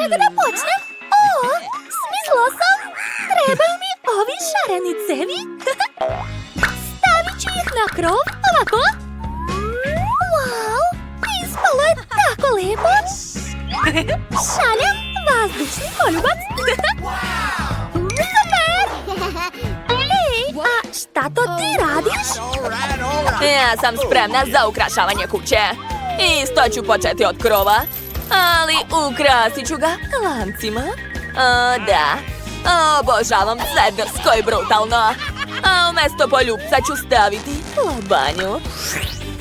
čega da počnem? O, smislila sam! Trebaju mi ovi šareni cevi. Stavit ću ih na krov, ovako. Wow, ispalo je tako lepo. Šaljem vazdušni poljubac. Super! Ej, a šta to ti radiš? Ja sam spremna za ukrašavanje kuće. Isto ću početi od krova, ali ukrasit ću ga lancima. O, da. Obožavam sve drsko i brutalno. A umjesto poljupca ću staviti lobanju.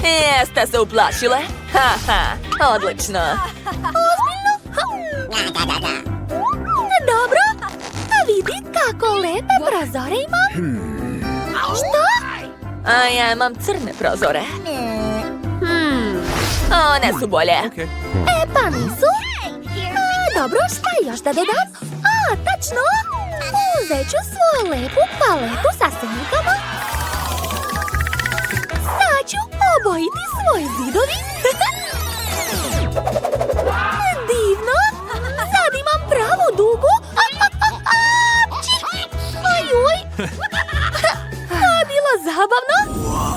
Jeste se uplašile? Haha, odlično. Ozbiljno? Dobro, a vidi kako lepe prozore imam. Što? A ja imam crne prozore. One su bolje. E, pa nisu. Dobro, šta još da dodam? A, tačno. Uzet ću svoju lepu paletu sa senkama. Sad ću obojiti svoje zidovi. Divno. Sad imam pravu dugu. Ajuj. Bilo zabavno.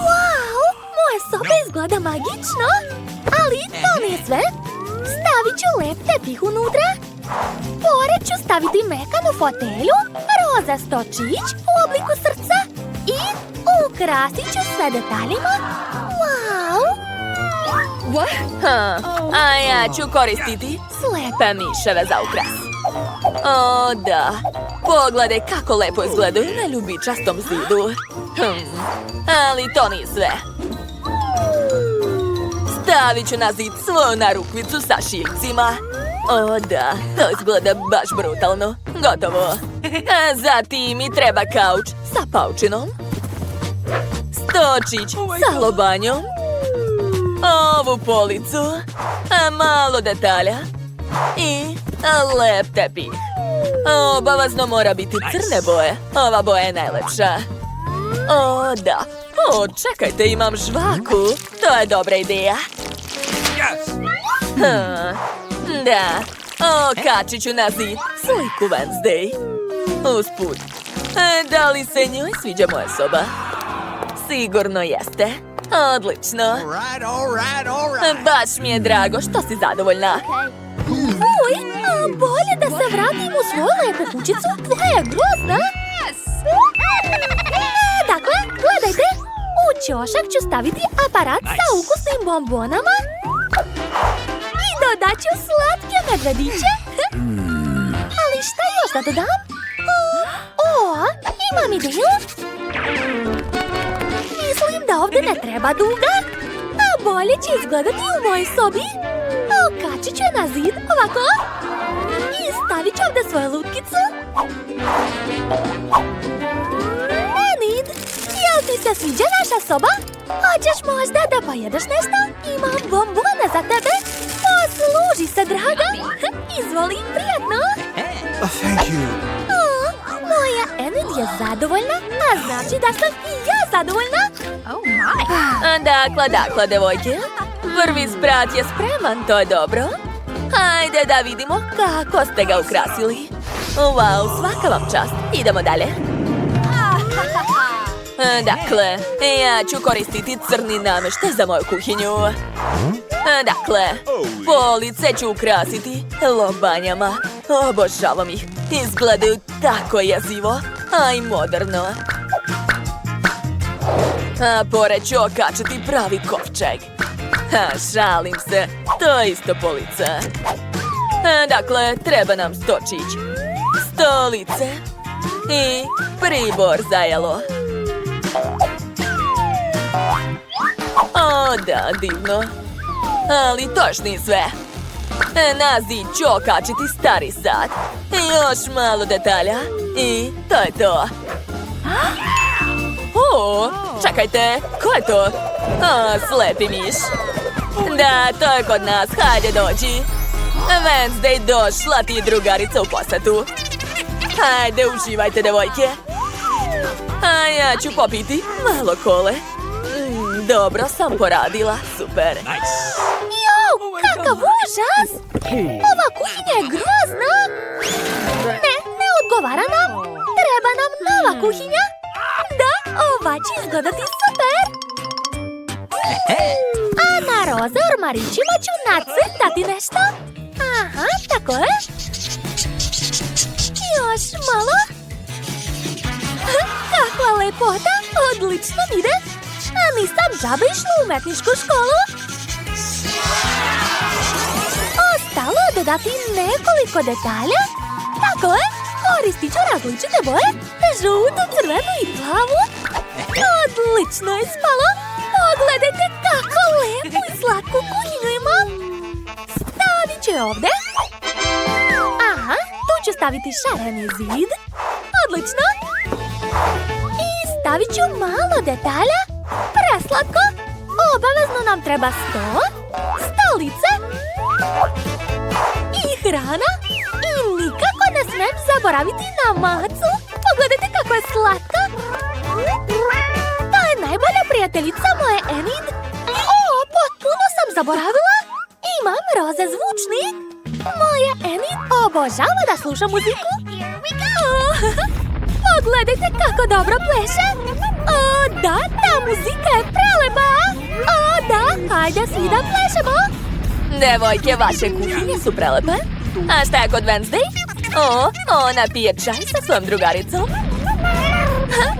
Wow, moja soba izgleda magično. Ali to nije sve. Stavit ću lep tepih unutra. Pored ću staviti mekanu fotelju, roza stočić u obliku srca i ukrasit ću sve detaljima. Wow! A ja ću koristiti slepe miševe za ukras. O, da. Pogledaj kako lepo izgledaju na ljubičastom zidu. Ali to nije sve. Stavit ću na zid svoju narukvicu sa šiljcima. O, da. To izgleda baš brutalno. Gotovo. A zatim mi treba kauč sa paučinom. Stočić sa lobanjom. Ovu policu. Malo detalja. I lep tepih. Obavezno mora biti crne boje. Ova boja je najlepša. O, da. O, čekajte, imam žvaku. To je dobra ideja. Da. Okačit ću na zid sliku Wednesday. Usput. Da li se njoj sviđa moja soba? Sigurno jeste. Odlično. Baš mi je drago što si zadovoljna. Uj, bolje da se vratim u svoju lepu kućicu. Tvoja je grozna. Dakle, gledajte. U ćošak ću staviti aparat sa ukusnim bombonama. I dodat ću slatke medvediće. Ali šta još da dodam? O, imam ideju. Mislim da ovdje ne treba duga. A bolje će izgledati u mojoj sobi. Okačit ću je na zid, ovako. I stavit ću ovdje svoju lutkicu. Enid, jel ti se sviđa naša soba? Hoćeš možda da pojedeš nešto? Imam bombone za tebe. Posluži se, draga. Izvoli, prijatno. Thank you. Moja Enid je zadovoljna, a znači da sam i ja zadovoljna. Dakle, devojke. Prvi sprat je spreman, to je dobro. Hajde da vidimo kako ste ga ukrasili. Wow, svaka vam čast. Idemo dalje. Dakle, ja ću koristiti crni namještaj za moju kuhinju. Dakle, police ću ukrasiti lobanjama. Obožavam ih. Izgledaju tako jezivo, a i moderno. A pored ću okačiti pravi kovčeg. Šalim se, to je isto polica. Dakle, treba nam stočić, stolice i pribor za jelo. O, da, divno. Ali to još nije sve. Na zid ću okačiti stari sat. Još malo detalja. I to je to. O, čekajte, ko je to? O, slepi miš. Da, to je kod nas, hajde dođi. Wednesday došla ti drugarica u posetu. Hajde, uživajte, devojke. A ja ću popiti malo kole. Dobro sam poradila, super. Jau, kako Kakav užas! Ova kuhinja je grozna! Ne odgovara nam! Treba nam nova kuhinja! Da, ova će izgledati super! A na roze ormarićima ću nacrtati nešto. Aha, tako je. Još malo. Kakva lepota, odlično ide. A nisam džabe išla u umetničku školu. Ostalo je dodati nekoliko detalja. Tako je, koristit ću različite boje. Žutu, crvenu i plavu. Odlično je spalo. Pogledajte kako lepu i slatku kuhinju imam. Stavit ću je ovdje. Aha, tu ću staviti šareni zid. Odlično. I stavit ću malo detalja. Preslatko. Obavezno nam treba sto, stolice i hrana. I nikako ne smijem zaboraviti na macu. Pogledajte kako je slatka. To je najbolja prijateljica moje Enid. Potpuno sam zaboravila. Imam roze zvučnik. Moja Enid obožava da sluša muziku. Pogledajte kako dobro pleše. Da, ta muzika je prelepa. Da, hajde svi da plešemo. Devojke, vaše kuhinje su prelepe. A šta je kod Wednesday? Ona pije čaj sa svojom drugaricom.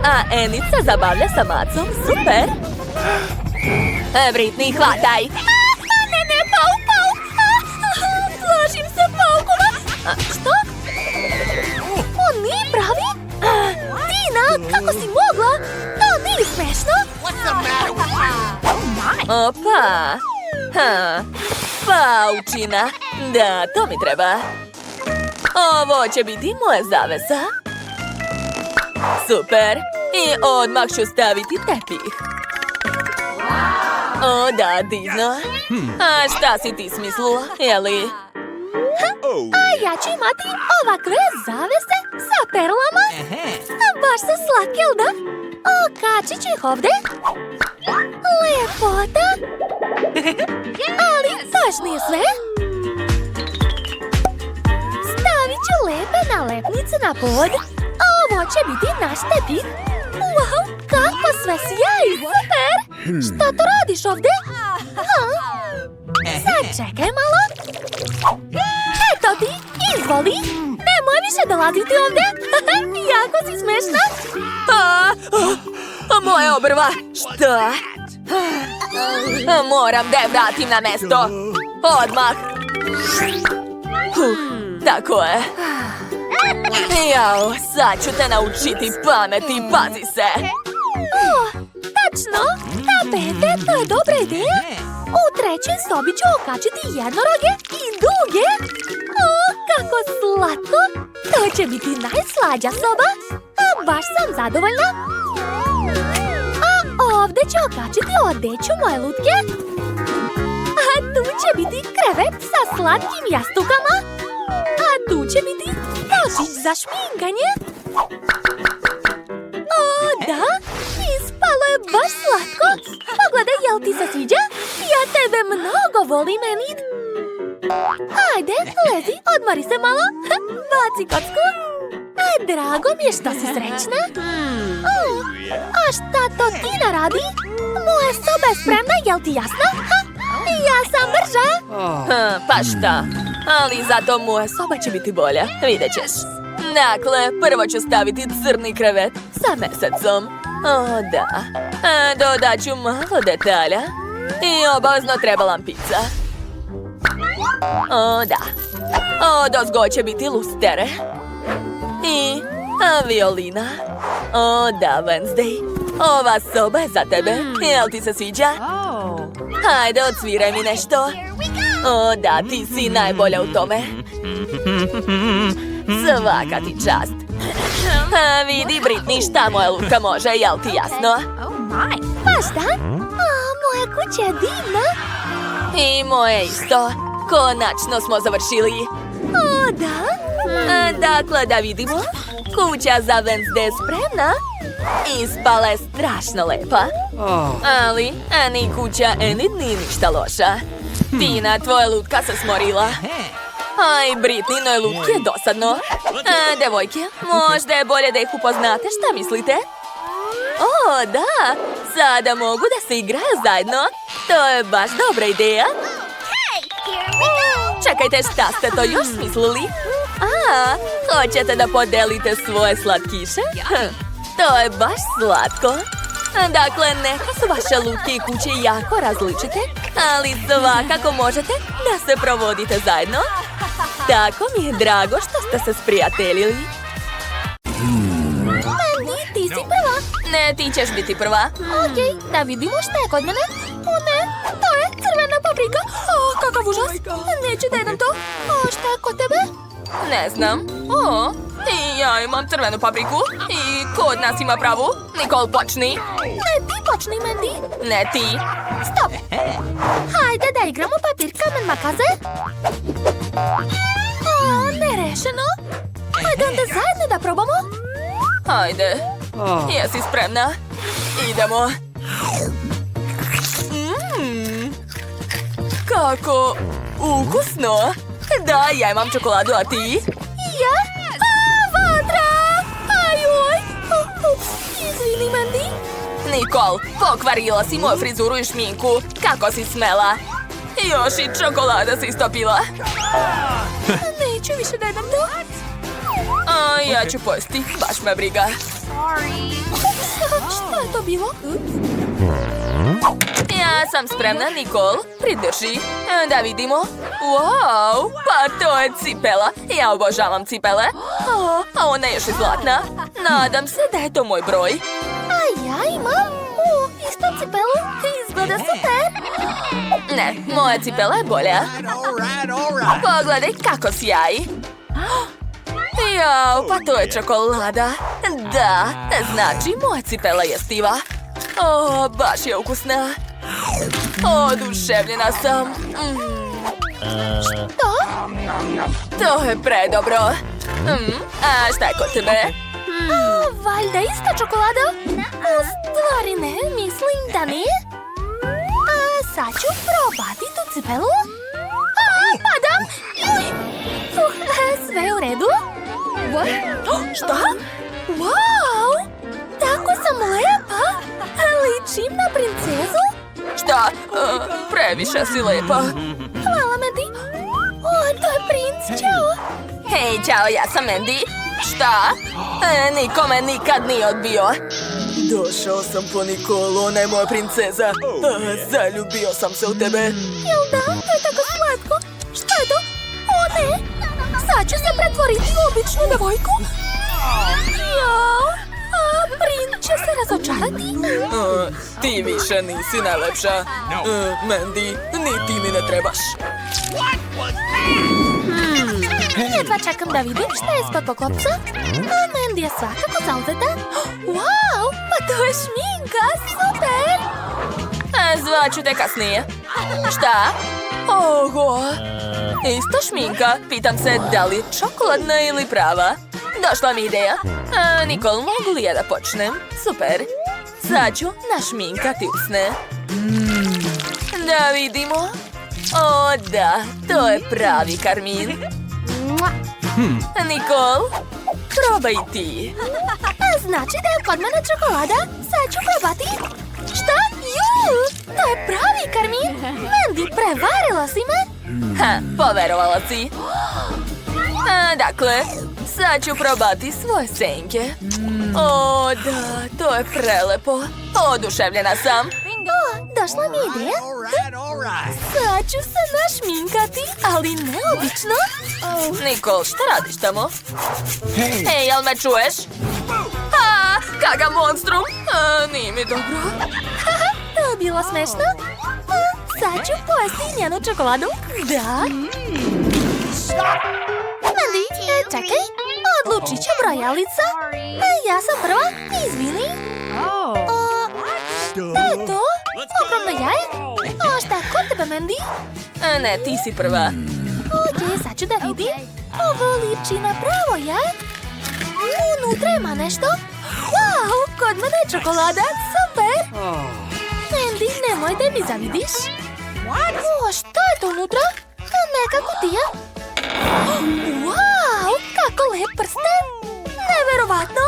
A Enid se zabavlja sa macom. Super. Britney, hvataj. Ne, pauk. Plašim se paukova. Što? On nije pravi? Tina, kako si mogla? To nije smešno. Opa. Paučina. Da, to mi treba. Ovo će biti moja zavesa. Super. I odmah ću staviti tepih. O, da, divno. A šta si ti smislila, jeli? A ja ću imati ovakve zavese sa perlama. Baš su slatke, jel da? Okačit ću ih ovdje. Lepota. Ali to još nije sve. Stavit ću lepe nalepnice na pod. Ovo će biti naš tepih. Wow, kako sve sjaji, super. Šta to radiš ovdje? Sad čekaj malo. Eto ti, izvoli. Nemoj više dolaziti ovdje. Jako si smešna. Moje obrva. Šta? Moram da je vratim na mesto. Odmah. Tako je. Jao, sad ću te naučiti pameti, pazi se. Tačno, tapete, to je dobra ideja. U trećoj sobi ću okačiti jednoroge i duge. Kako slatko. To će biti najslađa soba. Baš sam zadovoljna. A ovdje ću okačiti odeću moje lutke. A tu će biti krevet sa slatkim jastukama. A tu će biti košić za šminkanje. Da, ispalo je baš slatko. Pogledaj, jel ti se sviđa? Ja tebe mnogo volim, Enid. Hajde, lezi, odmori se malo. Baci kocku. Drago mi je što si srećna. A šta to Tina radi? Moja soba je spremna, jel ti jasno? Ja sam brža. Pa šta? Ali zato moja soba će biti bolja. Vidjet ćeš. Dakle, prvo ću staviti crni krevet sa mesecom. Da. Dodat ću malo detalja. I obavezno treba lampica. Da. Odozgo će biti lustere. I violina. Da, Wednesday. Ova soba je za tebe. Jel ti se sviđa? Hajde, odsviraj mi nešto. Da, ti si najbolja u tome. Svaka ti čast. Vidi, Britney, šta moja lutka može, jel ti jasno? Pa šta? Moja kuća je divna. I moje isto. Konačno smo završili. Da? Dakle, da vidimo. Kuća za Wednesday je spremna. Ispala je strašno lepa. Ali, ni kuća Enid nije ništa loša. Tina, tvoja lutka se smorila. Aj, Britninoj lutki je dosadno. Devojke, možda je bolje da ih upoznate, šta mislite? O, da, sada mogu da se igraju zajedno. To je baš dobra ideja. Čekajte, šta ste to još smislili? Hoćete da podelite svoje slatkiše? To je baš slatko. Dakle, neka su vaše lutke i kuće jako različite, ali svakako možete da se provodite zajedno. Tako mi je drago što ste se sprijateljili. Mandy, ti si prva. Ne, ti ćeš biti prva. Okej, da vidimo šta je kod mene. O ne, to je crvena paprika. O, kakav užas. Neću da jedem to. O, šta je kod tebe? Ne znam. O, i ja imam crvenu papriku. I ko od nas ima pravu? Nicole, počni. Ne, ti počni, Mandy. Ne ti. Stop. Hajde da igramo papir, kamen, makaze. O, nerešeno. Hajde onda zajedno da probamo. Hajde. Jesi spremna? Idemo. Kako ukusno. Da, ja imam čokoladu, a ti? Ja? Vatra! Ajoj! Izvini, Mandy. Nicole, pokvarila si moju frizuru i šminku. Kako si smela? Još i čokolada si istopila. Neću više da jedem to. A ja ću pojesti, baš me briga. Šta je to bilo? Ja sam spremna, Nicole. Pridrži. Da vidimo. Wow, pa to je cipela. Ja obožavam cipele. A ona je još i zlatna. Nadam se da je to moj broj. A ja imam isto cipelu. Izgleda super. Ne, moja cipela je bolja. Pogledaj kako sjaji. Jao, pa to je čokolada. Da, znači moja cipela je stiva. O, baš je ukusna. Oduševljena sam. Što? To je predobro. A šta je kod tebe? Valjda ista čokolada? U stvari ne, mislim da nije. Sad ću probati tu cipelu. Padam! Sve je u redu? Šta? Wow! Tako sam lepa! Ličim na princezu? Šta? Previše si lepa. Hvala, Mandy. O, to je princ, čao! Hej, čao, ja sam Mandy. Šta? Niko me nikad nije odbio. Došao sam po Nikolu, ona je moja princeza. Zaljubio sam se u tebe. Jel da? To je tako slatko. Šta je to? O ne! Sad ću se pretvoriti u običnu devojku. Jao! Princ će se razočarati. Ti više nisi najlepša. Mandy, ni ti mi ne trebaš. Jedva čekam da vidim šta je ispod poklopca. Mandy je svakako zauzeta. Wow, pa to je šminka, super! Zvaću te kasnije. Šta? Oho! Isto šminka. Pitam se da li je čokoladna ili prava. Došla mi ideja. Nicole, mogu li ja da počnem? Super. Sad ću našminkati usne. Da vidimo. O da, to je pravi karmin. Nicole, probaj ti. Znači da je kod mene čokolada. Sad ću probati. Šta? To je pravi karmin. Mandy, prevarila si me. Poverovala si. Dakle, sad ću probati svoje senke. O da, to je prelepo. Oduševljena sam. Došla mi ideja. Sad ću se našminkati, ali neobično. Nicole, šta radiš tamo? Hej, jel me čuješ? Kakav monstrum! Nije mi dobro. To je bilo smešno. Sad ću pojesti njenu čokoladu. Da. Mandy, čekaj. Odlučit će brojalica. Ja sam prva. Izvini. Šta je to? Ogromno jaje? Šta je kod tebe, Mandy? Ne, ti si prva. Okej, sad ću da vidim. Ovo liči na pravo jaje. Unutra ima nešto. Wow, kod mene je čokolada. Super. Mandy, nemoj da mi zavidiš. O, šta je to unutra? Neka kutija? Wow, kako lep prsten! Neverovatno!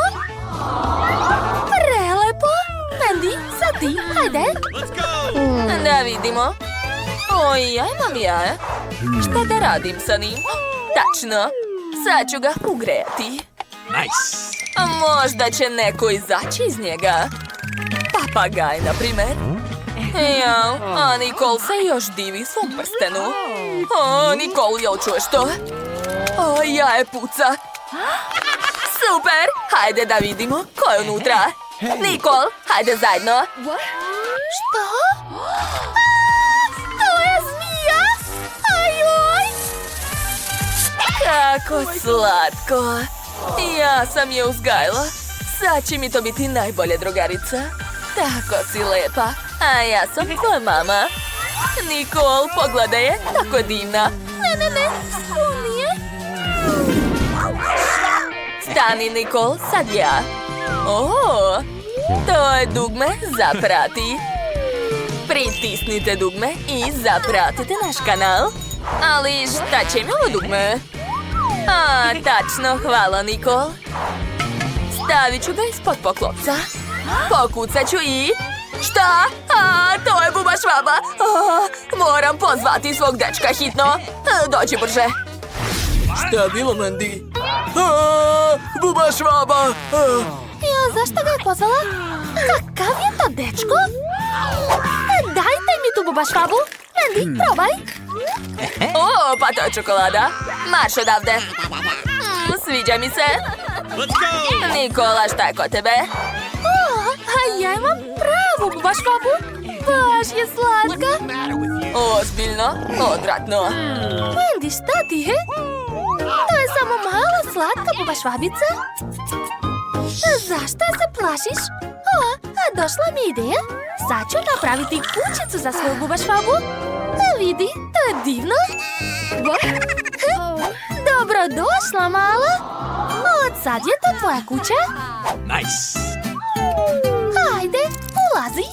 Prelepo! Mandy, sad ti, hajde! Da vidimo. Oj, ja imam jaje. Šta da radim sa njim? Tačno. Sad ću ga ugrejati. Nice. A možda će neko izaći iz njega. Papagaj, na primjer. Jao, a Nikol se još divi svom prstenu. O, Nikol, jel čuješ to? O, jaje puca. Super, hajde da vidimo ko je unutra. Nikol, hajde zajedno. Što? To je zmija! Ajoj! Kako slatko. Ja sam je uzgajala. Sad će mi to biti najbolja drugarica. Tako si lepa. A ja sam tvoja mama. Nikol, pogledaj je, tako divna. Ne, nije. Stani, Nikol, sad ja. O, to je dugme za prati. Pritisnite dugme i zapratite naš kanal. Ali šta će mi ovo dugme? A, tačno, hvala, Nikol. Stavit ću ga ispod poklopca. Pokucat ću i... Šta? A, to je buba švaba. A, moram pozvati svog dečka hitno. A, dođi brže. Šta je bilo, Mandy? A, buba švaba. A. Ja, zašto ga je pozvala? Kakav je to dečko? Dajte mi tu buba švabu. Mandy, probaj. O, pa to je čokolada. Marš odavde. Sviđa mi se. Nikola, šta je kod tebe? O, a ja imam pravu buba švabu. Baš je slatka. Ozbiljno, odvratno. Mandy, šta ti je? To je samo mala slatka buba švabica. Zašto se plašiš? O, a došla mi ideja. Sad ću napraviti kućicu za svoju buba švabu. Vidi, to je divno. Dobrodošla, mala. Od sad je to tvoja kuća. Nice. Hajde, ulazi.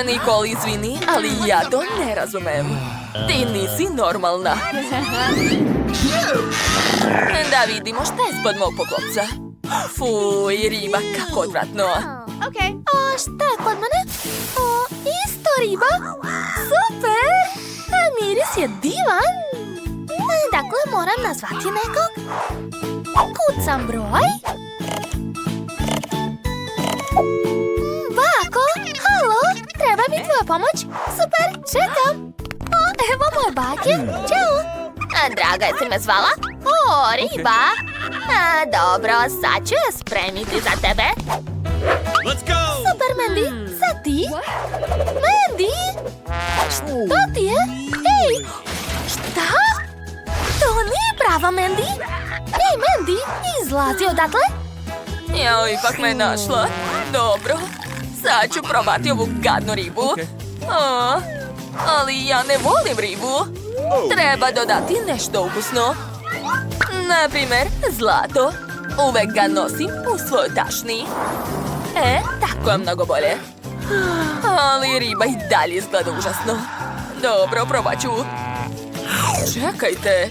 Nikol, izvini, ali ja to ne razumem. Ti nisi normalna. Da vidimo šta je spod mog poklopca. Fuj, riba, kako odvratno. A šta je kod mene? O, isto riba. Super. Miris je divan. Dakle, moram nazvati nekog. Kucam broj. Bako, halo, treba mi tvoja pomoć. Super, čekam. O, evo moje bake. Ćao. Draga, jesi me zvala? O, riba. Dobro, sad ću je spremiti za tebe. Let's go. Super, Mandy. Sad ti? Mandy? Šta ti je? Ej, šta? To nije prava Mandy. Ej, Mandy, izlazi odatle. Jao, ipak me našla. Dobro, sad ću probati ovu gadnu ribu. O, ali ja ne volim ribu. Treba dodati nešto ukusno. Naprimjer, zlato. Uvek ga nosim u svojoj tašni. Tako je mnogo bolje. Ali riba i dalje izgleda užasno. Dobro, probat ću. Čekajte.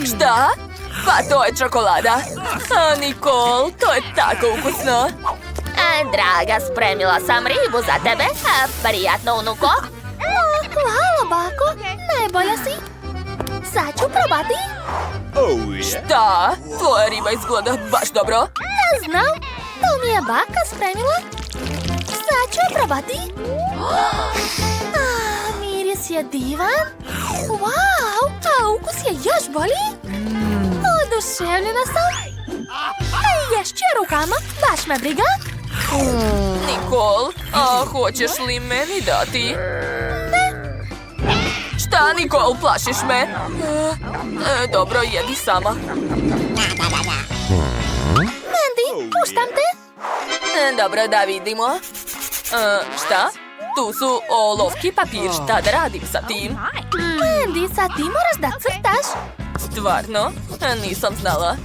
Šta? Pa to je čokolada. A, Nikol, to je tako ukusno. Draga, spremila sam ribu za tebe. Prijatno, unuko. O, hvala, bako. Najbolja si. Sad ću probati. Oh yeah. Šta? Tvoja riba izgleda baš dobro. Ja znam. To mi je baka spremila. Sad ću je probati. Miris je divan. Wow, a ukus je još bolji. Oduševljena sam. Ješću je rukama, baš me briga. Nikol, a hoćeš li meni dati? Šta, Nikol, plašiš me? Dobro, jedi sama. Mandy, puštam te. Dobro, da vidimo. Šta? Tu su olovki papir, šta da radim sa tim? Mandy, sad ti moraš da crtaš. Stvarno? Nisam znala.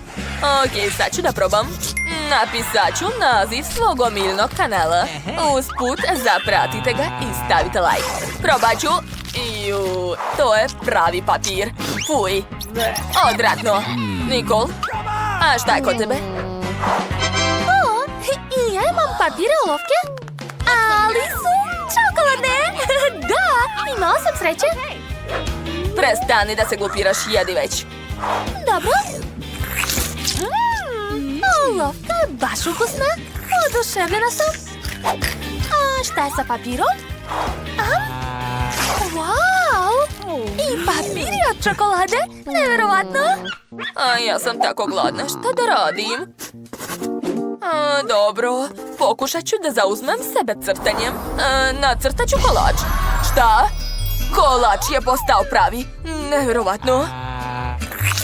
Ok, sad ću da probam. Napisat ću naziv svog omiljenog kanala. Usput, zapratite ga i stavite like. Probat ću. Ju, to je pravi papir. Fuj. Odvratno. Nikol, a šta je kod tebe? O, i ja imam papire olovke, ali su čokoladne. Da, imao sam sreće. Prestani da se glupiraš, jedi već. Dobro. Olovka je baš ukusna. Oduševljena sam. A šta je sa papirom? Wow! I papiri od čokolade? Nevjerovatno! A ja sam tako gladna, šta da radim? Dobro, pokušat ću da zauzmem sebe crtanjem. Nacrtat ću kolač. Šta? Kolač je postao pravi. Nevjerovatno.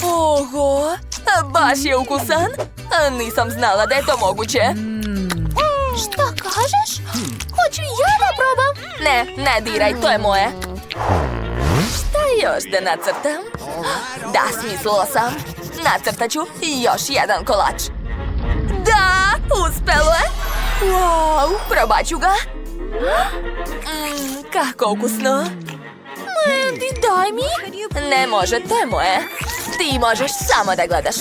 Oho, baš je ukusan. Nisam znala da je to moguće. Šta kažeš? Hoću ja da probam. Ne diraj, to je moje. Šta još da nacrtam? Da, smislila sam. Nacrtat ću još jedan kolač. Da, uspelo je. Wow, probat ću ga. Kako ukusno. Mandy, daj mi. Ne može, to je moje. Ti možeš samo da gledaš.